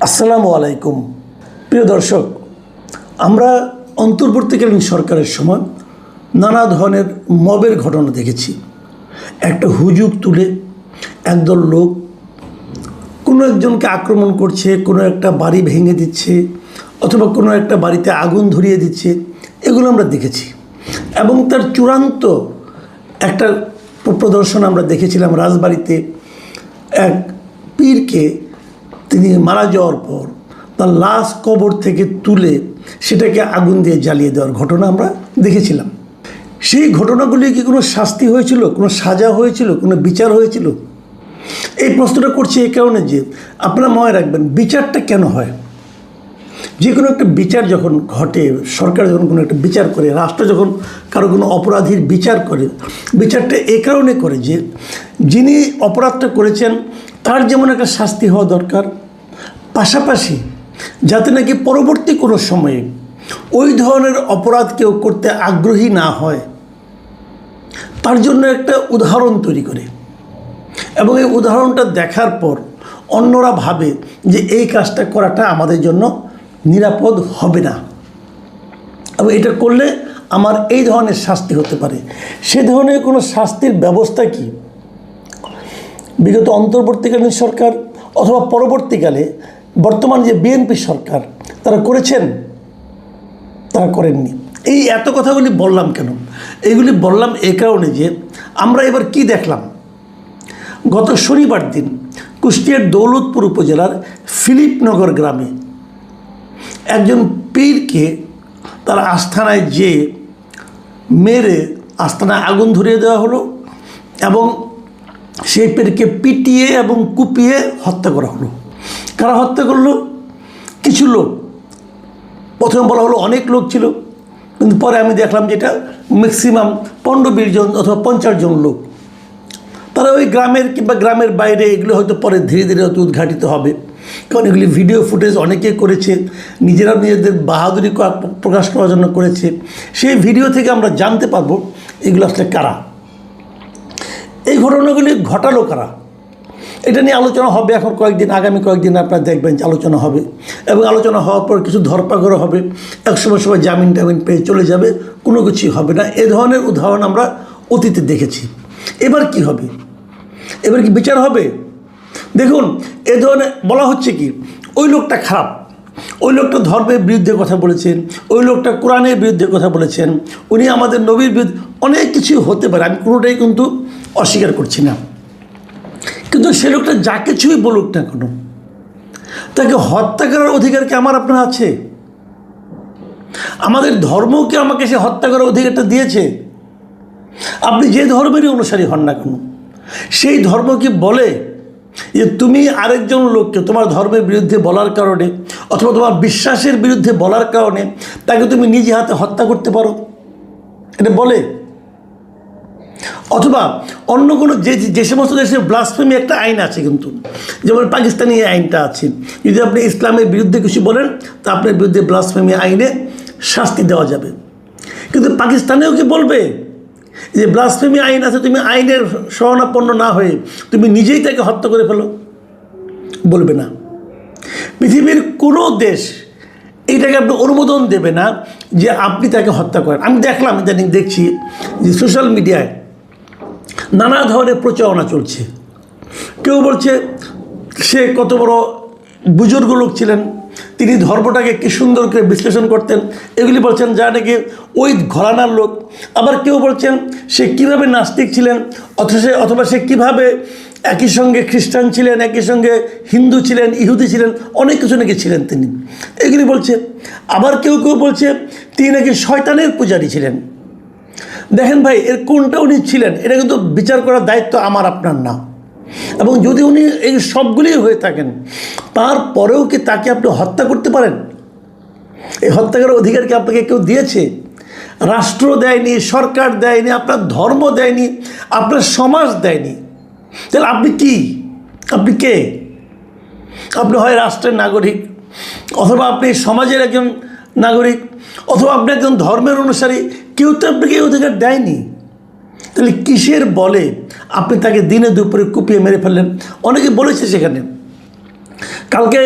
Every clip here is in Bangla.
আসসালামু আলাইকুম প্রিয় দর্শক, আমরা অন্তর্বর্তীকালীন সরকারের সময় নানা ধরনের মবের ঘটনা দেখেছি। একটা হুজুগ তুলে একদল লোক কোনো একজনকে আক্রমণ করছে, কোনো একটা বাড়ি ভেঙে দিচ্ছে অথবা কোনো একটা বাড়িতে আগুন ধরিয়ে দিচ্ছে, এগুলো আমরা দেখেছি। এবং তার চূড়ান্ত একটা প্রদর্শন আমরা দেখেছিলাম রাজবাড়িতে। এক পীরকে তিনি মারা যাওয়ার পর তার লাশ কবর থেকে তুলে সেটাকে আগুন দিয়ে জ্বালিয়ে দেওয়ার ঘটনা আমরা দেখেছিলাম। সেই ঘটনাগুলি কি কোনো শাস্তি হয়েছিল, কোনো সাজা হয়েছিল, কোনো বিচার হয়েছিল? এই প্রশ্নটা করছি এই কারণে যে আপনারা মনে রাখবেন, বিচারটা কেন হয়? যে কোনো একটা বিচার যখন ঘটে, সরকার যখন কোনো একটা বিচার করে, রাষ্ট্র যখন কারো কোনো অপরাধীর বিচার করে, বিচারটা এই কারণে করে যে যিনি অপরাধটা করেছেন তার যেমন একটা শাস্তি হওয়া দরকার, পাশাপাশি যাতে নাকি পরবর্তী কোনো সময়ে ওই ধরনের অপরাধ কেউ করতে আগ্রহী না হয়, তার জন্য একটা উদাহরণ তৈরি করে। এবং এই উদাহরণটা দেখার পর অন্যরা ভাবে যে এই কাজটা করাটা আমাদের জন্য নিরাপদ হবে না, এবং এটা করলে আমার এই ধরনের শাস্তি হতে পারে। সে ধরনের কোনো শাস্তির ব্যবস্থা কি বিগত অন্তর্বর্তীকালীন সরকার অথবা পরবর্তীকালে বর্তমান যে বিএনপি সরকার তারা করেছেন? তারা করেননি। এই এত কথাগুলি বললাম কেন? এইগুলি বললাম এই কারণে যে আমরা এবার কি দেখলাম। গত শনিবার দিন কুষ্টিয়ার দৌলতপুর উপজেলার ফিলিপনগর গ্রামে একজন পীরকে তার আস্থানায় যেয়ে মেরে আস্থানায় আগুন ধরিয়ে দেওয়া হলো এবং সেই পীরকে পিটিয়ে এবং কুপিয়ে হত্যা করা হলো। কারা হত্যা করলো? কিছু লোক। প্রথমে বলা হলো অনেক লোক ছিল, কিন্তু পরে আমি দেখলাম যেটা ম্যাক্সিমাম 15-20 জন অথবা 50 জন লোক। তারা ওই গ্রামের কিংবা গ্রামের বাইরে, এগুলো হয়তো পরে ধীরে ধীরে হয়তো উদ্ঘাটিত হবে, কারণ এগুলি ভিডিও ফুটেজ অনেকে করেছে, নিজেরা নিজেদের বাহাদুরি প্রকাশ করার জন্য করেছে। সেই ভিডিও থেকে আমরা জানতে পারবো এগুলো আসলে কারা, এই ঘটনাগুলি ঘটালো কারা। এটা নিয়ে আলোচনা হবে এখন কয়েকদিন, আগামী কয়েকদিন আপনারা দেখবেন যে আলোচনা হবে, এবং আলোচনা হওয়ার পর কিছু ধরপাকড় হবে, একসময় সবাই জামিন টামিন পেয়ে চলে যাবে, কোনো কিছুই হবে না। এ ধরনের উদাহরণ আমরা অতীতে দেখেছি। এবার কি হবে? এবার কি বিচার হবে? দেখুন, এ ধরনের বলা হচ্ছে কি ওই লোকটা খারাপ, ওই লোকটা ধর্মের বিরুদ্ধে কথা বলেছেন, ওই লোকটা কোরআনের বিরুদ্ধে কথা বলেছেন, উনি আমাদের নবীর বিরুদ্ধে, অনেক কিছু হতে পারে, আমি কোনোটাই কিন্তু অস্বীকার করছি না। কিন্তু সে লোকটা যা কিছুই বলুক না কেন, তাকে হত্যা করার অধিকার কি আমার আপনার আছে? আমাদের ধর্ম কি আমাকে সে হত্যা করার অধিকারটা দিয়েছে? আপনি যে ধর্মেরই অনুসারী হন না কেন, সেই ধর্ম কি বলে যে তুমি আরেকজন লোককে তোমার ধর্মের বিরুদ্ধে বলার কারণে অথবা তোমার বিশ্বাসের বিরুদ্ধে বলার কারণে তাকে তুমি নিজে হাতে হত্যা করতে পারো? এটা বলে? অথবা অন্য কোনো যে সমস্ত দেশে ব্লাসফেমি একটা আইন আছে, কিন্তু যেমন পাকিস্তানি এই আইনটা আছে, যদি আপনি ইসলামের বিরুদ্ধে কিছু বলেন তা আপনার বিরুদ্ধে ব্লাসফেমি আইনে শাস্তি দেওয়া যাবে। কিন্তু পাকিস্তানেও কি বলবে যে ব্লাসফেমি আইন আছে, তুমি আইনের শরণাপন্ন না হয়ে তুমি নিজেই তাকে হত্যা করে ফেলো? বলবে না। পৃথিবীর কোনো দেশ এইটাকে আপনি অনুমোদন দেবে না যে আপনি তাকে হত্যা করেন। আমি দেখলাম, ইদানিং দেখছি যে সোশ্যাল মিডিয়ায় নানা ধরনের প্রচারণা চলছে। কেউ বলছে সে কত বড় বুজুর্গ লোক ছিলেন, তিনি ধর্মটাকে কি সুন্দর করে বিশ্লেষণ করতেন, এগুলি বলছেন যা নাকি ওই ঘরানার লোক। আবার কেউ বলছেন সে কীভাবে নাস্তিক ছিলেন, অথবা সে কীভাবে একই সঙ্গে খ্রিস্টান ছিলেন, একই সঙ্গে হিন্দু ছিলেন, ইহুদি ছিলেন, অনেক কিছু নাকি ছিলেন তিনি, এগুলি বলছে। আবার কেউ কেউ বলছে তিনি নাকি শয়তানের পূজারী ছিলেন। দেখেন ভাই, এর কোনটা উনি ছিলেন এটা কিন্তু বিচার করার দায়িত্ব আমার আপনার না। এবং যদি উনি এই সবগুলি হয়ে থাকেন, তারপরেও কি তাকে আপনি হত্যা করতে পারেন? এই হত্যা করার অধিকার কি আপনাকে কেউ দিয়েছে? রাষ্ট্র দেয়নি, সরকার দেয়নি, আপনার ধর্ম দেয়নি, আপনার সমাজ দেয়নি। তাহলে আপনি কি? আপনি কে? আপনি হয় রাষ্ট্রের নাগরিক, অথবা আপনি সমাজের একজন নাগরিক, অথবা আপনি একজন ধর্মের অনুসারী। কেউ তো আপনাকে এই অধিকার দেয়নি। তাহলে কিসের বলে আপনি তাকে দিনে দুপুরে কুপিয়ে মেরে ফেললেন? অনেকে বলেছে সেখানে কালকে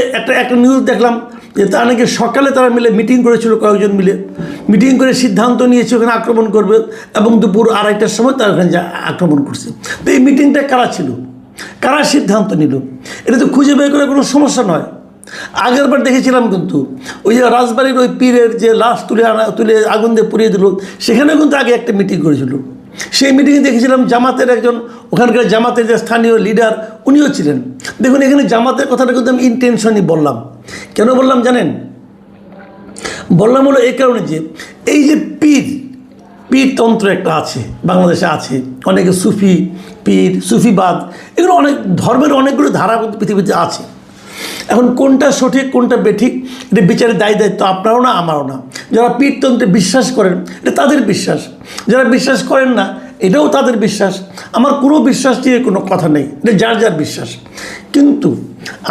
একটা নিউজ দেখলাম যে তারা নাকি সকালে তারা মিলে মিটিং করেছিল, কয়েকজন মিলে মিটিং করে সিদ্ধান্ত নিয়েছে ওখানে আক্রমণ করবে, এবং দুপুর 2:30টার সময় তারা ওখানে আক্রমণ করছে। তো এই মিটিংটা কারা ছিল, কারা সিদ্ধান্ত নিল, এটা তো খুঁজে বের করে কোনো সমস্যা নয়। আগের বার দেখেছিলাম কিন্তু ওই যে রাজবাড়ির ওই পীরের যে লাশ তুলে আগুন দিয়ে পুড়িয়ে দিল, সেখানে কিন্তু আগে একটা মিটিং করেছিল। সেই মিটিংয়ে দেখেছিলাম জামাতের একজন, ওখানকার জামাতের যে স্থানীয় লিডার উনিও ছিলেন। দেখুন এখানে জামাতের কথাটা কিন্তু আমি ইন্টেনশনই বললাম। কেন বললাম জানেন? বললাম হলো এই কারণে যে এই যে পীরতন্ত্র একটা আছে, বাংলাদেশে আছে, অনেকে সুফি পীর, সুফিবাদ, এগুলো অনেক ধর্মের অনেকগুলো ধারা পৃথিবীতে আছে। এখন কোনটা সঠিক কোনটা বেঠিক এটা বিচারের দায়িত্ব আপনারও না আমারও না। যারা পীরতন্ত্রে বিশ্বাস করেন এটা তাদের বিশ্বাস, যারা বিশ্বাস করেন না এটাও তাদের বিশ্বাস। আমার কোনো বিশ্বাস নিয়ে কোনো কথা নেই, এটা যার যার বিশ্বাস। কিন্তু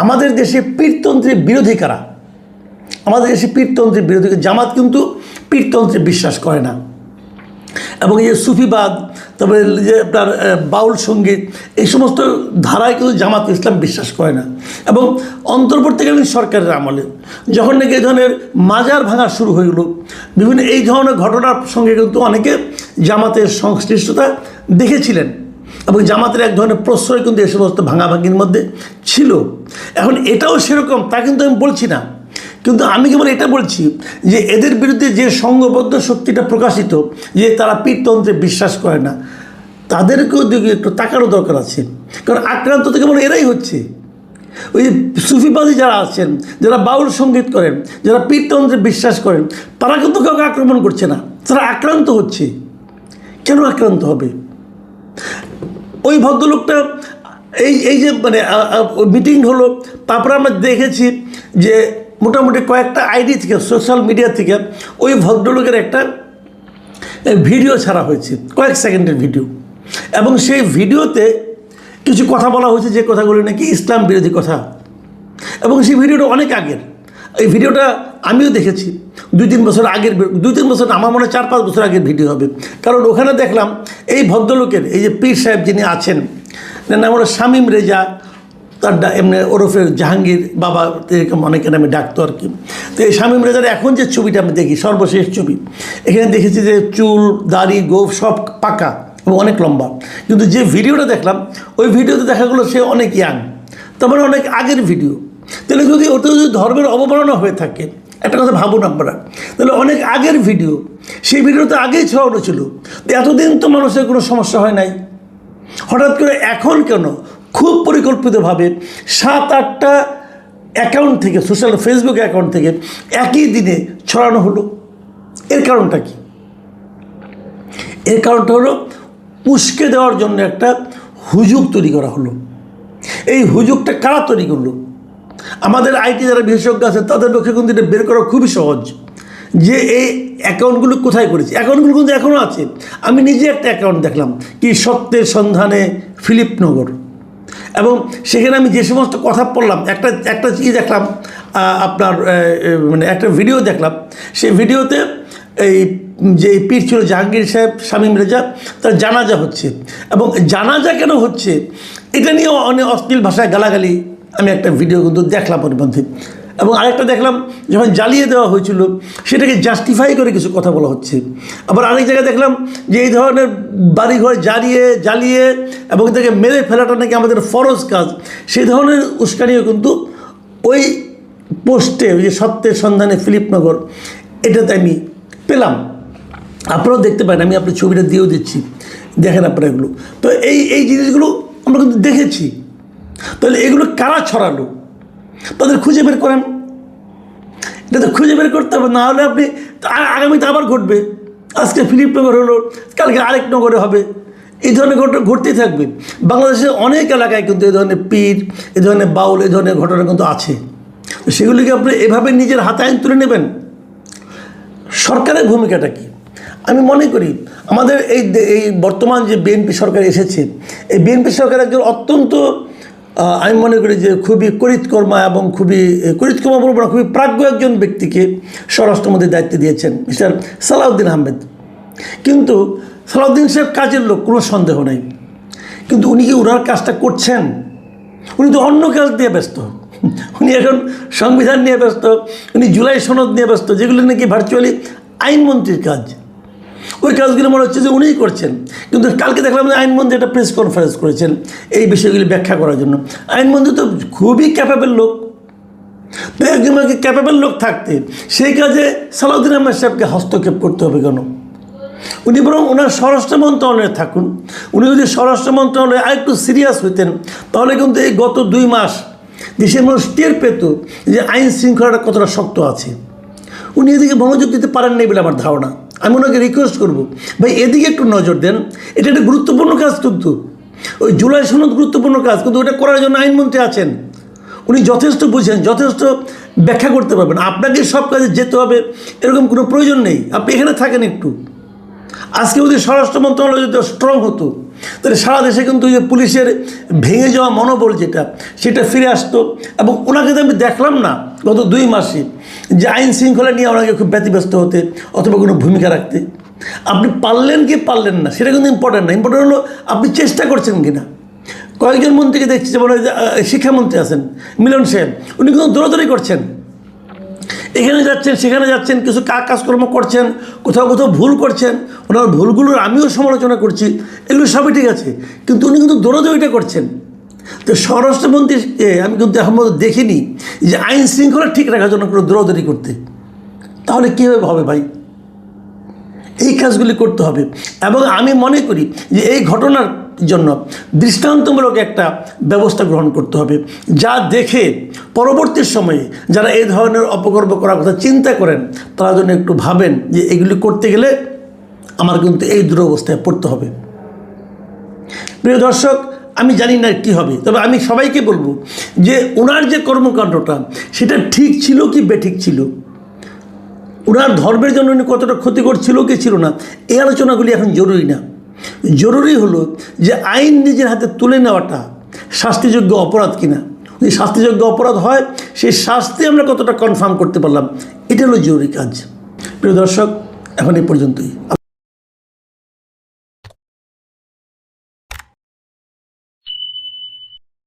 আমাদের দেশে পীরতন্ত্রের বিরোধী কারা? আমাদের দেশে পীরতন্ত্রের বিরোধী জামাত কিন্তু পীরতন্ত্রে বিশ্বাস করে না। এবং এই যে সুফিবাদ, তারপরে যে আপনার বাউল সঙ্গীত, এই সমস্ত ধারায় কিন্তু জামাত ইসলাম বিশ্বাস করে না। এবং অন্তর্বর্তীকালীন সরকারের আমলে যখন নাকি এই ধরনের মাজার ভাঙা শুরু হয়ে গেল, বিভিন্ন এই ধরনের ঘটনার সঙ্গে কিন্তু অনেকে জামাতের সংশ্লিষ্টতা দেখেছিলেন, এবং জামাতের এক ধরনের প্রশ্রয় কিন্তু এই সমস্ত ভাঙাভাঙির মধ্যে ছিল। এখন এটাও সেরকম তা কিন্তু আমি বলছি না, কিন্তু আমি কেবল এটা বলছি যে এদের বিরুদ্ধে যে সংঘবদ্ধ শক্তিটা প্রকাশিত, যে তারা পীরতন্ত্রে বিশ্বাস করে না, তাদেরকেও দিকে একটু তাকানো দরকার আছে। কারণ আক্রান্ত তো কেবল এরাই হচ্ছে। ওই সুফিবাদী যারা আছেন, যারা বাউল সঙ্গীত করেন, যারা পীরতন্ত্রে বিশ্বাস করেন, তারা কিন্তু কাউকে আক্রমণ করছে না, তারা আক্রান্ত হচ্ছে। কেন আক্রান্ত হবে? ওই ভদ্রলোকটা এই যে মানে মিটিং হলো, তারপরে আমরা দেখেছি যে মোটামুটি কয়েকটা আইডি থেকে, সোশ্যাল মিডিয়া থেকে ওই ভদ্রলোকের একটা ভিডিও ছাড়া হয়েছে, কয়েক সেকেন্ডের ভিডিও। এবং সেই ভিডিওতে কিছু কথা বলা হয়েছে যে কথাগুলো নাকি ইসলাম বিরোধী কথা। এবং সেই ভিডিওটা অনেক আগের, এই ভিডিওটা আমিও দেখেছি 2-3 বছর আগের, 2-3 বছর আমার মনে হয় 4-5 বছর আগের ভিডিও হবে। কারণ ওখানে দেখলাম এই ভদ্রলোকের, এই যে পীর সাহেব যিনি আছেন, নাম হলো শামীম রেজা, তার এমনি ওরফে জাহাঙ্গীর বাবা, এরকম অনেকের নামে ডাকতো আর কি। তো এই শামীম রেজার এখন যে ছবিটা আমি দেখি, সর্বশেষ ছবি, এখানে দেখেছি যে চুল দাড়ি গোঁফ সব পাকা এবং অনেক লম্বা। কিন্তু যে ভিডিওটা দেখলাম ওই ভিডিওতে দেখা গেলো সে অনেক ইয়াং, তার মানে অনেক আগের ভিডিও। তাহলে যদি ওটা যদি ধর্মের অবমাননা হয়ে থাকে, একটা কথা ভাবুন আপনারা, তাহলে অনেক আগের ভিডিও, সেই ভিডিওতে আগেই ছড়ানো ছিল, তো এতদিন তো মানুষের কোনো সমস্যা হয় নাই, হঠাৎ করে এখন কেন খুব পরিকল্পিতভাবে 7-8টা অ্যাকাউন্ট থেকে, সোশ্যাল ফেসবুক অ্যাকাউন্ট থেকে একই দিনে ছড়ানো হলো? এর কারণটা কি? এর কারণটা হলো উস্কে দেওয়ার জন্য একটা হুজুগ তৈরি করা হলো। এই হুজুগটা কারা তৈরি করলো? আমাদের আইটি যারা বিশেষজ্ঞ আছে তাদের পক্ষে কিন্তু এটা বের করা খুবই সহজ, যে এই অ্যাকাউন্টগুলো কোথায় করেছে। অ্যাকাউন্টগুলো কিন্তু এখনও আছে। আমি নিজে একটা অ্যাকাউন্ট দেখলাম, কি সত্যের সন্ধানে ফিলিপনগর, এবং সেখানে আমি যে সমস্ত কথা পড়লাম, একটা চিজ দেখলাম, আপনার মানে একটা ভিডিও দেখলাম, সেই ভিডিওতে এই যে পীর ছিল জাহাঙ্গীর সাহেব শামীম রেজা, তার জানাজা হচ্ছে, এবং জানাজা কেন হচ্ছে এটা নিয়েও অনেক অশ্লীল ভাষায় গালাগালি আমি একটা ভিডিও কিন্তু দেখলাম ওর মধ্যে। এবং আরেকটা দেখলাম যখন জ্বালিয়ে দেওয়া হয়েছিল সেটাকে জাস্টিফাই করে কিছু কথা বলা হচ্ছে। আবার আরেক জায়গায় দেখলাম যে এই ধরনের বাড়িঘর জ্বালিয়ে এবং তাকে মেরে ফেলাটা নাকি আমাদের ফরজ কাজ, সেই ধরনের উস্কানিও কিন্তু ওই পোস্টে, ওই যে সত্যের সন্ধানে ফিলিপনগর, এটাতে আমি পেলাম। আপনারাও দেখতে পারেন, আমি আপনার ছবিটা দিয়েও দিচ্ছি, দেখেন আপনারা এগুলো। তো এই জিনিসগুলো আমরা কিন্তু দেখেছি। তাহলে এগুলো কারা ছড়ালো তাদের খুঁজে বের করেন, এটা তো খুঁজে বের করতে হবে, না হলে আপনি আগামীতে আবার ঘটবে। আজকে ফিলিপনগর হলো, কালকে আরেক নগরে হবে, এই ধরনের ঘটনা ঘটতেই থাকবে। বাংলাদেশের অনেক এলাকায় কিন্তু এই ধরনের পীর, এই ধরনের বাউল, এই ধরনের ঘটনা কিন্তু আছে। সেগুলিকে আপনি এভাবে নিজের হাতে আইন তুলে নেবেন। সরকারের ভূমিকাটা কি? আমি মনে করি আমাদের এই বর্তমান যে বিএনপি সরকার এসেছে, এই বিএনপি সরকার একজন অত্যন্ত, আমি মনে করি যে খুবই করিতকর্মা এবং করিতকর্মা বলবো না, খুবই প্রাজ্ঞ একজন ব্যক্তিকে স্বরাষ্ট্রমন্ত্রীর দায়িত্ব দিয়েছেন, মিস্টার সালাউদ্দিন আহমেদ। কিন্তু সালাউদ্দিন সাহেব কাজের লোক, কোনো সন্দেহ নেই, কিন্তু উনি কি ওনার কাজটা করছেন? উনি তো অন্য কাজ দিয়ে ব্যস্ত। উনি এখন সংবিধান নিয়ে ব্যস্ত, উনি জুলাই সনদ নিয়ে ব্যস্ত, যেগুলো নাকি ভার্চুয়ালি আইনমন্ত্রীর কাজ। ওই কাজগুলো মনে হচ্ছে যে উনিই করছেন। কিন্তু কালকে দেখলাম যে আইনমন্ত্রী একটা প্রেস কনফারেন্স করেছেন এই বিষয়গুলি ব্যাখ্যা করার জন্য। আইনমন্ত্রী তো খুবই ক্যাপেবল লোক, তো একজন ক্যাপেবল লোক থাকতে সেই কাজে সালাউদ্দিন আহমেদ সাহেবকে হস্তক্ষেপ করতে হবে কেন? উনি বরং ওনার স্বরাষ্ট্র মন্ত্রণালয়ে থাকুন। উনি যদি স্বরাষ্ট্র মন্ত্রণালয়ে আরেকটু সিরিয়াস হইতেন তাহলে কিন্তু এই গত 2 মাস দেশের মানুষ টের পেত যে আইন শৃঙ্খলাটা কতটা শক্ত আছে। উনি এদিকে মনোযোগ দিতে পারেন নাই বলে আমার ধারণা। আমি ওনাকে রিকোয়েস্ট করব, ভাই এদিকে একটু নজর দেন, এটা একটা গুরুত্বপূর্ণ কাজ। কিন্তু ওই জুলাই সনদ গুরুত্বপূর্ণ কাজ, কিন্তু ওটা করার জন্য আইনমন্ত্রী আছেন, উনি যথেষ্ট বুঝেন, যথেষ্ট ব্যাখ্যা করতে পারবেন। আপনাকে সব কাজে যেতে হবে এরকম কোনো প্রয়োজন নেই, আপনি এখানে থাকেন একটু। আজকে যদি স্বরাষ্ট্র মন্ত্রণালয় যদি স্ট্রং হতো তাহলে সারা দেশে কিন্তু যে পুলিশের ভেঙে যাওয়া মনোবল সেটা ফিরে আসতো। এবং ওনাকে তো আমি দেখলাম না গত 2 মাসে যে আইন শৃঙ্খলা নিয়ে ওনাকে খুব ব্যতিব্যস্ত হতে অথবা কোনো ভূমিকা রাখতে। আপনি পারলেন কি পারলেন না সেটা কিন্তু ইম্পর্টেন্ট না, ইম্পর্টেন্ট হলো আপনি চেষ্টা করছেন কি না। কয়েকজন মন্ত্রীকে দেখছি, যেমন শিক্ষামন্ত্রী আছেন মিলন সাহেব, উনি কিন্তু দৌড়াদৌড়ি করছেন, এখানে যাচ্ছেন সেখানে যাচ্ছেন, কিছু কাজকর্ম করছেন, কোথাও কোথাও ভুল করছেন। ওনার ভুলগুলোর আমিও সমালোচনা করছি, এগুলো সবই ঠিক আছে, কিন্তু উনি কিন্তু দৌড়াদৌড়িটা করছেন। তো স্বরাষ্ট্রমন্ত্রীকে আমি কিন্তু এখন পর্যন্ত দেখিনি যে আইন শৃঙ্খলা ঠিক রাখার জন্য কোনো দৌড়াদৌড়ি করতে। তাহলে কীভাবে হবে ভাই? এই কাজগুলি করতে হবে। এবং আমি মনে করি যে এই ঘটনার জন্য দৃষ্টান্তমূলক একটা ব্যবস্থা গ্রহণ করতে হবে, যা দেখে পরবর্তী সময়ে যারা এই ধরনের অপকর্ম করার কথা চিন্তা করেন তারা যেন একটু ভাবেন যে এগুলি করতে গেলে আমার কিন্তু এই দুরবস্থায় পড়তে হবে। প্রিয় দর্শক, আমি জানি না কী হবে, তবে আমি সবাইকে বলবো যে ওনার যে কর্মকাণ্ডটা সেটা ঠিক ছিল কি বেঠিক ছিল, ওনার ধর্মের জন্য উনি কতটা ক্ষতিকর ছিল কি ছিল না, এই আলোচনাগুলি এখন জরুরি না। জরুরি হলো যে আইন নিজের হাতে তুলে নেওয়াটা শাস্তিযোগ্য অপরাধ কিনা। যদি শাস্তিযোগ্য অপরাধ হয় সেই শাস্তি আমরা কতটা কনফার্ম করতে পারলাম, এটা হলো জরুরি কাজ। প্রিয় দর্শক, এখন এই পর্যন্তই।